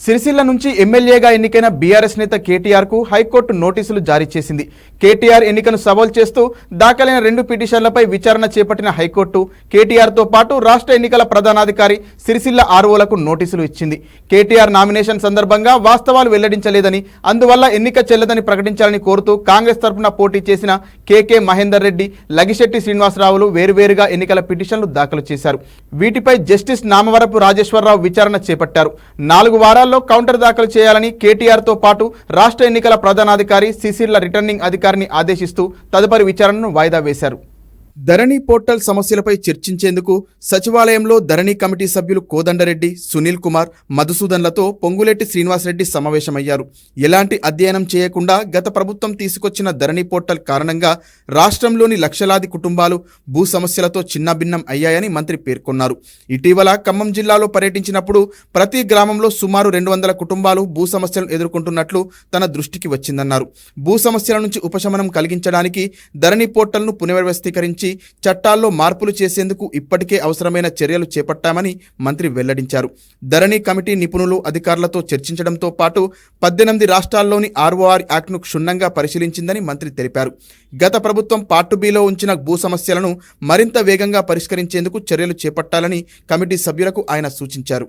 సిరిసిల్ల నుంచి ఎమ్మెల్యేగా ఎన్నికైన బీఆర్ఎస్ నేత కేటీఆర్కు హైకోర్టు నోటీసులు జారీ చేసింది. కేటీఆర్ ఎన్నికను సవాల్ చేస్తూ దాఖలైన 2 పిటిషన్లపై విచారణ చేపట్టిన హైకోర్టు కేటీఆర్తో పాటు రాష్ట్ర ఎన్నికల ప్రధానాధికారి సిరిసిల్ల ఆర్ఓలకు నోటీసులు ఇచ్చింది. కేటీఆర్ నామినేషన్ సందర్భంగా వాస్తవాలు వెల్లడించలేదని, అందువల్ల ఎన్నిక చెల్లదని ప్రకటించాలని కోరుతూ కాంగ్రెస్ తరఫున పోటీ చేసిన కేకే మహేందర్ రెడ్డి, లగిశెట్టి శ్రీనివాసరావులు వేరువేరుగా ఎన్నికల పిటిషన్లు దాఖలు చేశారు. వీటిపై జస్టిస్ నామవరపు రాజేశ్వరరావు విచారణ చేపట్టారు. 4 వారాల్లో కౌంటర్ దాఖలు చేయాలని కేటీఆర్తో పాటు రాష్ట్ర ఎన్నికల ప్రధానాధికారి సిసిల్ల రిటర్నింగ్ అధికారిని ఆదేశిస్తూ తదుపరి విచారణను వాయిదా వేశారు. ధరణి పోర్టల్ సమస్యలపై చర్చించేందుకు సచివాలయంలో ధరణి కమిటీ సభ్యులు కోదండరెడ్డి, సునీల్ కుమార్, మధుసూదన్లతో పొంగులేటి శ్రీనివాసరెడ్డి సమావేశమయ్యారు. ఎలాంటి అధ్యయనం చేయకుండా గత ప్రభుత్వం తీసుకొచ్చిన ధరణి పోర్టల్ కారణంగా రాష్ట్రంలోని లక్షలాది కుటుంబాలు భూ సమస్యలతో చిన్నాభిన్నం అయ్యాయని మంత్రి పేర్కొన్నారు. ఇటీవల ఖమ్మం జిల్లాలో పర్యటించినప్పుడు ప్రతి గ్రామంలో సుమారు 200 కుటుంబాలు భూ సమస్యలను ఎదుర్కొంటున్నట్లు తన దృష్టికి వచ్చిందన్నారు. భూ సమస్యల నుంచి ఉపశమనం కలిగించడానికి ధరణి పోర్టల్ను పునర్వ్యవస్థీకరించి చట్టాల్లో మార్పులు చేసేందుకు ఇప్పటికే అవసరమైన చర్యలు చేపట్టామని మంత్రి వెల్లడించారు. ధరణి కమిటీ నిపుణులు, అధికారులతో చర్చించడంతో పాటు 18 రాష్ట్రాల్లోని ఆర్ఓఆర్ యాక్ట్ను క్షుణ్ణంగా పరిశీలించిందని మంత్రి తెలిపారు. గత ప్రభుత్వం పార్ట్ బిలో ఉంచిన భూ సమస్యలను మరింత వేగంగా పరిష్కరించేందుకు చర్యలు చేపట్టాలని కమిటీ సభ్యులకు ఆయన సూచించారు.